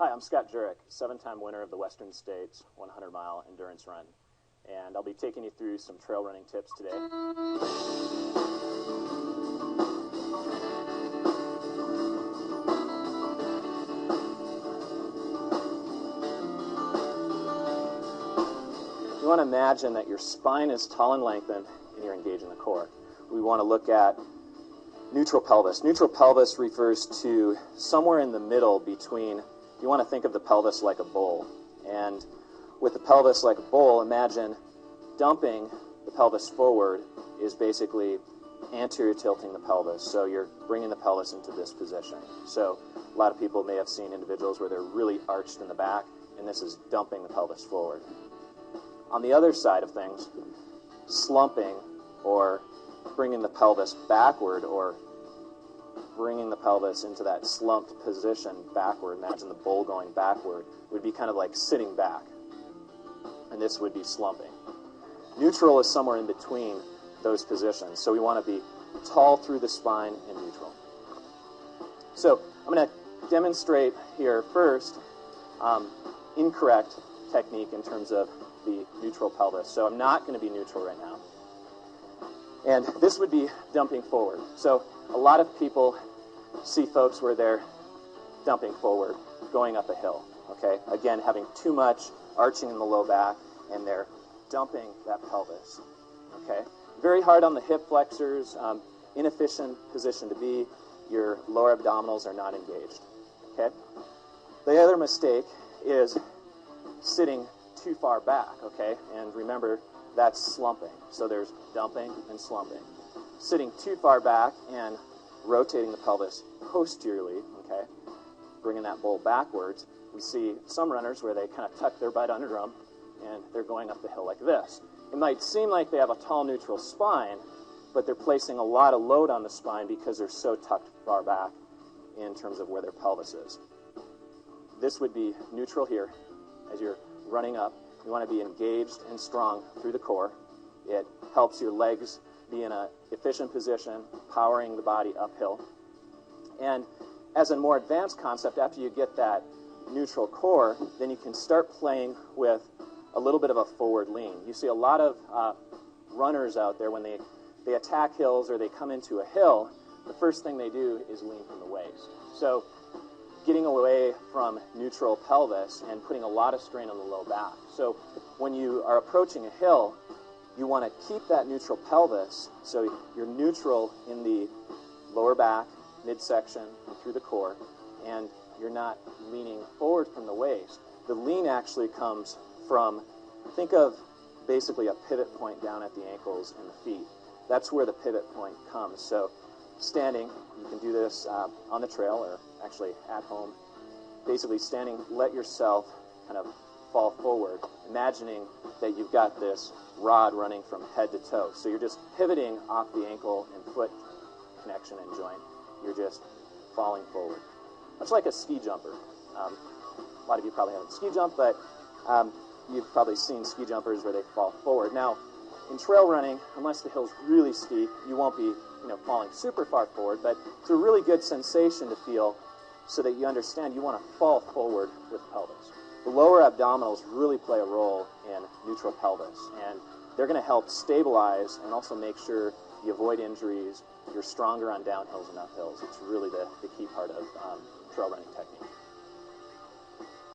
Hi, I'm Scott Jurek, 7-time winner of the Western States 100-mile endurance run. And I'll be taking you through some trail running tips today. You want to imagine that your spine is tall and lengthened and you're engaging the core. We want to look at neutral pelvis. Neutral pelvis refers to somewhere in the middle between, you want to think of the pelvis like a bowl. And with the pelvis like a bowl, imagine dumping the pelvis forward is basically anterior tilting the pelvis. So you're bringing the pelvis into this position. So a lot of people may have seen individuals where they're really arched in the back, and this is dumping the pelvis forward. On the other side of things, slumping or bringing the pelvis backward or bringing the pelvis into that slumped position backward, imagine the bowl going backward, would be kind of like sitting back. And this would be slumping. Neutral is somewhere in between those positions. So we want to be tall through the spine and neutral. So I'm going to demonstrate here first incorrect technique in terms of the neutral pelvis. So I'm not going to be neutral right now. And this would be dumping forward. So a lot of people see folks where they're dumping forward, going up a hill. Okay? Again, having too much arching in the low back, and they're dumping that pelvis. Okay? Very hard on the hip flexors, inefficient position to be. Your lower abdominals are not engaged. Okay? The other mistake is sitting too far back, okay? And remember, that's slumping. So there's dumping and slumping. Sitting too far back and rotating the pelvis posteriorly, okay? Bringing that bowl backwards. We see some runners where they kind of tuck their butt under them and they're going up the hill like this. It might seem like they have a tall neutral spine, but they're placing a lot of load on the spine because they're so tucked far back in terms of where their pelvis is. This would be neutral here as you're running up. You want to be engaged and strong through the core. It helps your legs be in an efficient position, powering the body uphill. And as a more advanced concept, after you get that neutral core, then you can start playing with a little bit of a forward lean. You see a lot of runners out there when they attack hills or they come into a hill, the first thing they do is lean from the waist. So getting away from neutral pelvis and putting a lot of strain on the low back. So when you are approaching a hill, you want to keep that neutral pelvis so you're neutral in the lower back, midsection, and through the core, and you're not leaning forward from the waist. The lean actually comes from, think of basically a pivot point down at the ankles and the feet. That's where the pivot point comes. So standing, you can do this on the trail or actually at home. Basically standing, let yourself kind of fall forward, imagining that you've got this rod running from head to toe. So you're just pivoting off the ankle and foot connection and joint. You're just falling forward. Much like a ski jumper. A lot of you probably haven't ski jumped, but you've probably seen ski jumpers where they fall forward. Now, in trail running, unless the hill's really steep, you won't be falling super far forward, but it's a really good sensation to feel so that you understand you want to fall forward with pelvis. The lower abdominals really play a role in neutral pelvis, and they're going to help stabilize and also make sure you avoid injuries, you're stronger on downhills and uphills. It's really the key part of trail running technique.